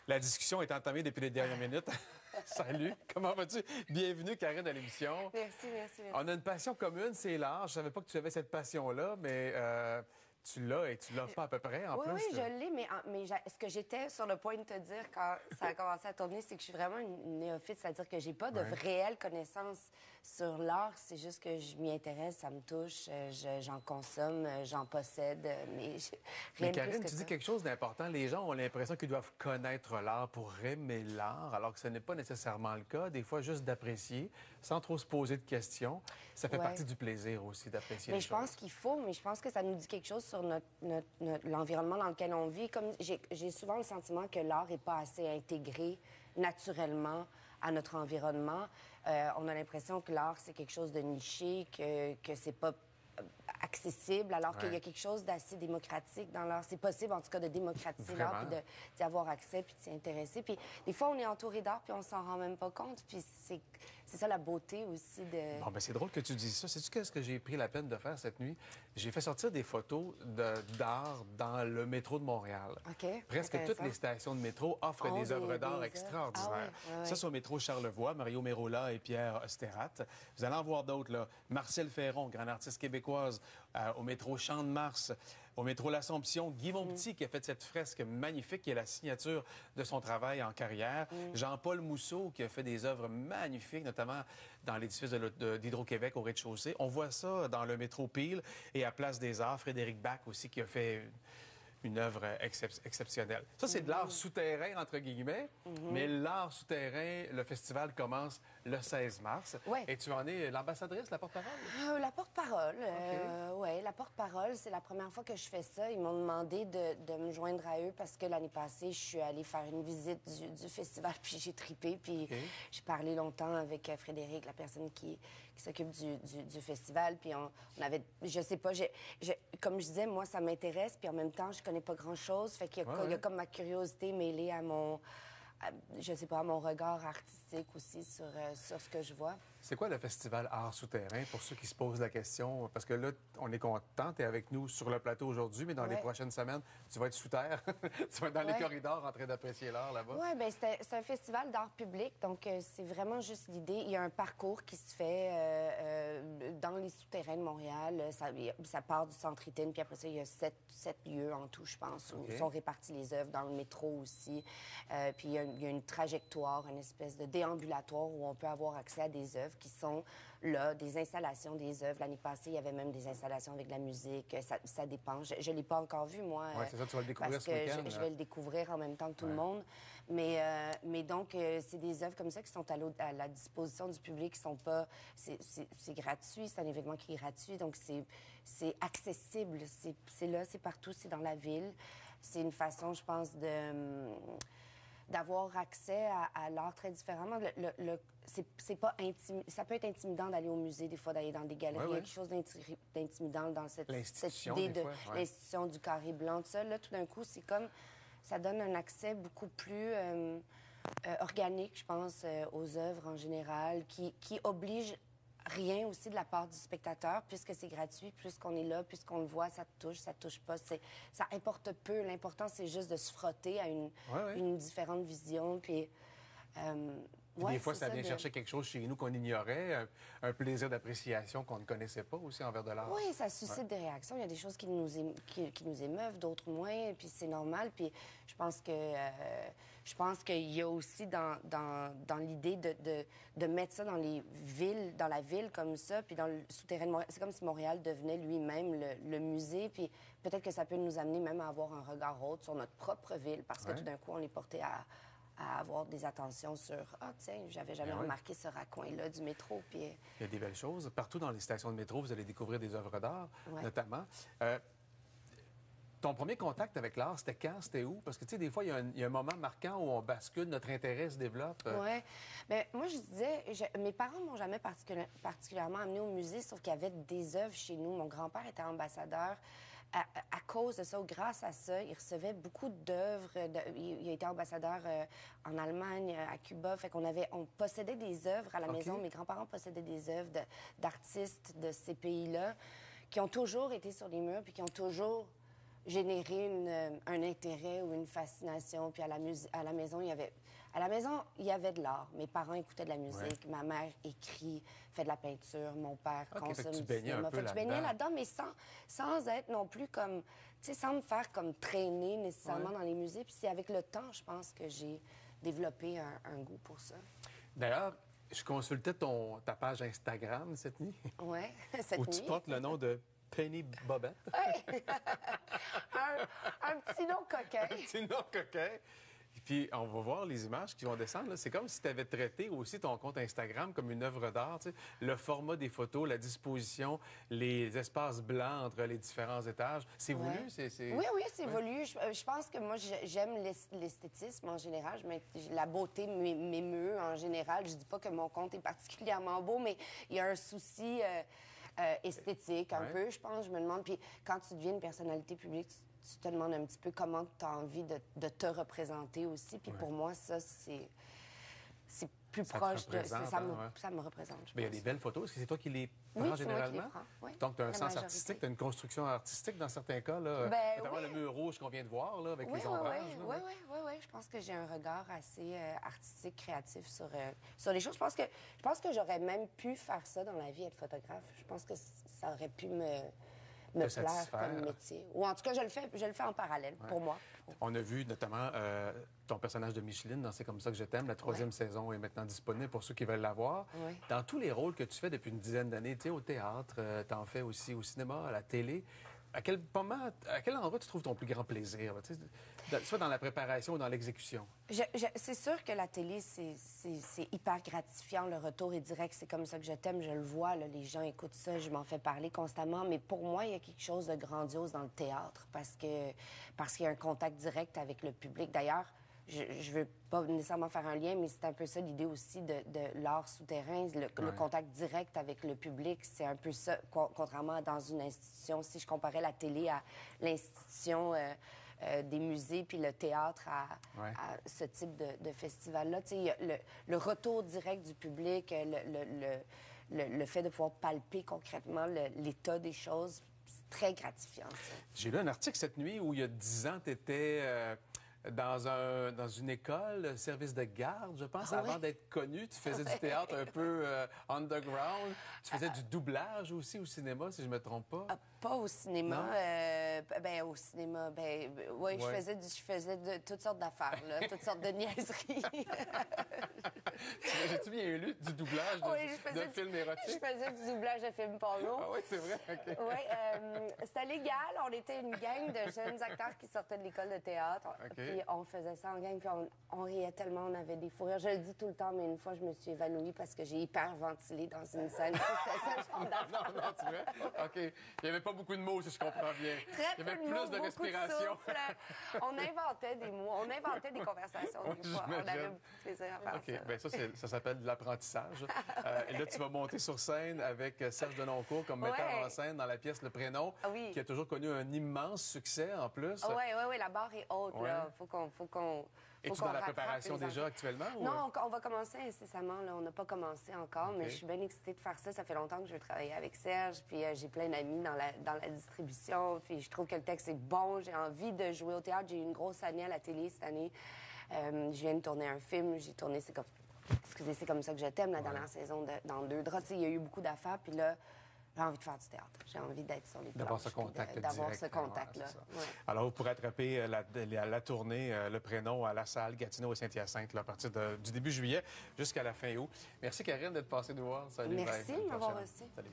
La discussion est entamée depuis les dernières minutes. Salut, comment vas-tu? Bienvenue, Karine, à l'émission. Merci, merci, merci. On a une passion commune, c'est l'art. Je savais pas que tu avais cette passion-là, mais tu l'as et tu l'as pas à peu près, en Oui, plus. oui, je l'ai, mais ce que j'étais sur le point de te dire quand ça a commencé à tourner, c'est que je suis vraiment une néophyte, c'est-à-dire que j'ai pas de réelle connaissance sur l'art, c'est juste que je m'y intéresse, ça me touche, j'en consomme, j'en possède, mais Mais rien de plus Karine, que tu dis ça. quelque chose d'important. Les gens ont l'impression qu'ils doivent connaître l'art pour aimer l'art, alors que ce n'est pas nécessairement le cas. Des fois, juste d'apprécier, sans trop se poser de questions. Ça fait Ouais. partie du plaisir aussi d'apprécier Mais les je pense choses. qu'il faut, mais je pense que ça nous dit quelque chose sur l'environnement dans lequel on vit. Comme j'ai souvent le sentiment que l'art n'est pas assez intégré naturellement à notre environnement. On a l'impression que l'art, c'est quelque chose de niché, que c'est pas accessible, alors qu'il y a quelque chose d'assez démocratique dans l'art. C'est possible, en tout cas, de démocratiser l'art, puis d'y avoir accès, puis de s'y intéresser. Puis des fois, on est entouré d'art, puis on s'en rend même pas compte. Puis c'est ça la beauté aussi de... Bon, ben c'est drôle que tu dises ça. Sais-tu qu'est-ce que j'ai pris la peine de faire cette nuit? J'ai fait sortir des photos d'art dans le métro de Montréal. OK, Presque intéressant. toutes les stations de métro offrent Ont des œuvres d'art des extraordinaires. Ah ouais, ouais, Ça, ouais. c'est au métro Charlevoix, Mario Merola et Pierre Osterat. Vous allez en voir d'autres, là. Marcel Ferron, grande artiste québécoise, au métro Champ de Mars, au métro L'Assomption. Guy Monpetit, qui a fait cette fresque magnifique, qui est la signature de son travail en carrière. Jean-Paul Mousseau, qui a fait des œuvres magnifiques, notamment dans l'édifice d'Hydro-Québec au rez-de-chaussée. On voit ça dans le métro Peel et à Place des Arts. Frédéric Bach aussi, qui a fait une œuvre exceptionnelle. Ça, c'est de l'art souterrain, entre guillemets, mais l'art souterrain, le festival commence le 16 mars. Ouais. Et tu en es l'ambassadrice, la porte-parole? La porte-parole, ouais, la porte-parole, c'est la première fois que je fais ça. Ils m'ont demandé de me joindre à eux parce que l'année passée, je suis allée faire une visite du festival, puis j'ai tripé, puis j'ai parlé longtemps avec Frédéric, la personne qui s'occupe du festival, puis on avait, je sais pas, comme je disais, moi, ça m'intéresse, puis en même temps, je connais pas grand-chose, fait qu'il y a, il y a comme ma curiosité mêlée à je sais pas, à mon regard artistique aussi sur ce que je vois. C'est quoi le festival Art souterrain, pour ceux qui se posent la question? Parce que là, on est content, tu es avec nous sur le plateau aujourd'hui, mais dans les prochaines semaines, tu vas être sous terre. Tu vas être dans les corridors en train d'apprécier l'art là-bas. Oui, bien, c'est un festival d'art public, donc c'est vraiment juste l'idée. Il y a un parcours qui se fait dans les souterrains de Montréal. Ça part du centre Iten, puis après ça, il y a sept lieux en tout, je pense, où sont réparties les œuvres, dans le métro aussi. Puis il y a une trajectoire, une espèce de déambulatoire où on peut avoir accès à des œuvres qui sont là, des installations des œuvres. L'année passée, il y avait même des installations avec de la musique. Ça dépend. Je ne l'ai pas encore vu, moi. Oui, c'est ça, tu vas le découvrir parce ce week-end. que je vais le découvrir en même temps que tout le monde. Mais donc, c'est des œuvres comme ça qui sont à la disposition du public, qui sont pas... C'est gratuit, c'est un événement qui est gratuit, donc c'est accessible. C'est là, c'est partout, c'est dans la ville. C'est une façon, je pense, d'avoir accès à l'art très différemment. C'est pas ça peut être intimidant d'aller au musée, des fois, d'aller dans des galeries. Il y a quelque chose d'intimidant dans cette idée de l'institution du carré blanc, tout ça. Là, tout d'un coup, c'est comme... Ça donne un accès beaucoup plus organique, je pense, aux œuvres en général, qui oblige rien aussi de la part du spectateur, puisque c'est gratuit, puisqu'on est là, puisqu'on le voit, ça touche pas. Ça importe peu. L'important, c'est juste de se frotter à une différente vision. Puis, des fois, ça vient chercher quelque chose chez nous qu'on ignorait, un plaisir d'appréciation qu'on ne connaissait pas aussi envers de l'art. Oui, ça suscite des réactions. Il y a des choses qui nous émeuvent, d'autres moins, puis c'est normal. Puis je pense qu'il y a aussi dans l'idée de mettre ça dans les villes, dans la ville comme ça, puis dans le souterrain de Montréal. C'est comme si Montréal devenait lui-même le musée, puis peut-être que ça peut nous amener même à avoir un regard autre sur notre propre ville, parce que tout d'un coup, on est porté à avoir des attentions sur « Ah, tiens, j'avais jamais remarqué ce raccoin-là du métro. » Puis il y a des belles choses. Partout dans les stations de métro, vous allez découvrir des œuvres d'art, notamment. Ton premier contact avec l'art, c'était quand? C'était où? Parce que, tu sais, des fois, il y a un moment marquant où on bascule, notre intérêt se développe. Oui. Bien, moi, je disais, mes parents ne m'ont jamais particulièrement amené au musée, sauf qu'il y avait des œuvres chez nous. Mon grand-père était ambassadeur. À cause de ça, ou grâce à ça, il recevait beaucoup d'œuvres. Il a été ambassadeur en Allemagne, à Cuba. Fait on possédait des œuvres à la maison. Mes grands-parents possédaient des œuvres d'artistes de ces pays-là qui ont toujours été sur les murs puis qui ont toujours générer un intérêt ou une fascination. Puis à la maison, il y avait... À la maison, il y avait de l'art. Mes parents écoutaient de la musique. Ma mère écrit, fait de la peinture. Mon père consomme du cinéma. Je baignais là-dedans, mais sans être non plus comme... Tu sais, sans me faire comme traîner nécessairement dans les musées. Puis c'est avec le temps, je pense, que j'ai développé un goût pour ça. D'ailleurs, je consultais ta page Instagram cette nuit. Oui, cette nuit. Où tu portes le nom de Penny Bobette. Oui. un petit nom coquin. Un petit nom coquin. Et puis, on va voir les images qui vont descendre. C'est comme si tu avais traité aussi ton compte Instagram comme une œuvre d'art. Tu sais, le format des photos, la disposition, les espaces blancs entre les différents étages. C'est voulu? Oui, c'est voulu. Je pense que moi, j'aime l'esthétisme en général. La beauté m'émeut en général. Je dis pas que mon compte est particulièrement beau, mais il y a un souci esthétique un peu, je pense. Je me demande. Puis quand tu deviens une personnalité publique, tu te demandes un petit peu comment tu as envie de te représenter aussi. Puis pour moi, ça, c'est plus proche de... Ça me représente, je pense. Mais il y a des belles photos. Est-ce que c'est toi qui les prends généralement? Moi qui les prends, oui. Donc, tu as un sens artistique, tu as une construction artistique dans certains cas, là. Notamment le mur rouge qu'on vient de voir, là, avec les ombrages. Oui. Je pense que j'ai un regard assez artistique, créatif sur les choses. Je pense que j'aurais même pu faire ça dans la vie, être photographe. Je pense que ça aurait pu me plaire comme métier. Ou en tout cas, je le fais en parallèle, pour moi. On a vu notamment ton personnage de Micheline dans C'est comme ça que je t'aime. La 3e saison est maintenant disponible pour ceux qui veulent la voir. Oui. Dans tous les rôles que tu fais depuis une dizaine d'années, tu sais, au théâtre, tu en fais aussi au cinéma, à la télé. À quel endroit tu trouves ton plus grand plaisir, soit dans la préparation ou dans l'exécution? C'est sûr que la télé, c'est hyper gratifiant. Le retour est direct. C'est comme ça que je t'aime. Je le vois. Là, les gens écoutent ça. Je m'en fais parler constamment. Mais pour moi, il y a quelque chose de grandiose dans le théâtre parce qu'il y a un contact direct avec le public. D'ailleurs, je ne veux pas nécessairement faire un lien, mais c'est un peu ça l'idée aussi de l'art souterrain, le contact direct avec le public. C'est un peu ça, contrairement à dans une institution. Si je comparais la télé à l'institution des musées puis le théâtre à ce type de festival-là, tu sais, le retour direct du public, le fait de pouvoir palper concrètement l'état des choses, c'est très gratifiant, ça. J'ai lu un article cette nuit où il y a 10 ans, tu étais... dans une école, service de garde, je pense. Avant d'être connu, tu faisais du théâtre un peu underground. Tu faisais du doublage aussi au cinéma, si je me trompe pas. Pas au cinéma. Au cinéma, oui, je faisais de toutes sortes d'affaires, là, toutes sortes de niaiseries. J'ai-tu bien lu du doublage de films érotiques? Je faisais du doublage de films porno. Ah oui, c'est vrai? OK. Oui, c'était légal. On était une gang de jeunes acteurs qui sortaient de l'école de théâtre. Okay. Puis on faisait ça en gang, puis on riait tellement, on avait des fous rires. Je le dis tout le temps, mais une fois, je me suis évanouie parce que j'ai hyperventilé dans une scène. C'était ça le genre d'affaire. Non, tu vois? OK. Il n'y avait pas beaucoup de mots, si je comprends bien. Très Il y avait peu de mots, plus de respiration. On inventait des mots, on inventait des conversations des fois. On avait beaucoup de plaisir à faire ça. Bien, ça s'appelle de l'apprentissage. Et là, tu vas monter sur scène avec Serge Denoncourt comme metteur en scène dans la pièce Le Prénom, qui a toujours connu un immense succès en plus. Oui, la barre est haute. Là. Faut qu'on Es-tu dans la préparation déjà actuellement? Ou... Non, on va commencer incessamment. Là. On n'a pas commencé encore, mais je suis bien excitée de faire ça. Ça fait longtemps que je veux travailler avec Serge, puis j'ai plein d'amis dans la distribution, puis je trouve que le texte est bon. J'ai envie de jouer au théâtre. J'ai eu une grosse année à la télé cette année. Je viens de tourner un film. J'ai tourné C'est comme ça que je t'aime, la dernière saison dans Deux draps. Il y a eu beaucoup d'affaires, puis là, j'ai envie de faire du théâtre. J'ai envie d'être sur les planches. D'avoir ce contact D'avoir ce contact-là. Ouais. Alors, vous pourrez attraper la tournée, Le Prénom, à la salle Gatineau et Saint-Hyacinthe, à partir du début juillet jusqu'à la fin août. Merci, Karine, d'être passée nous voir. Salut. Merci de m'avoir reçu. Salut.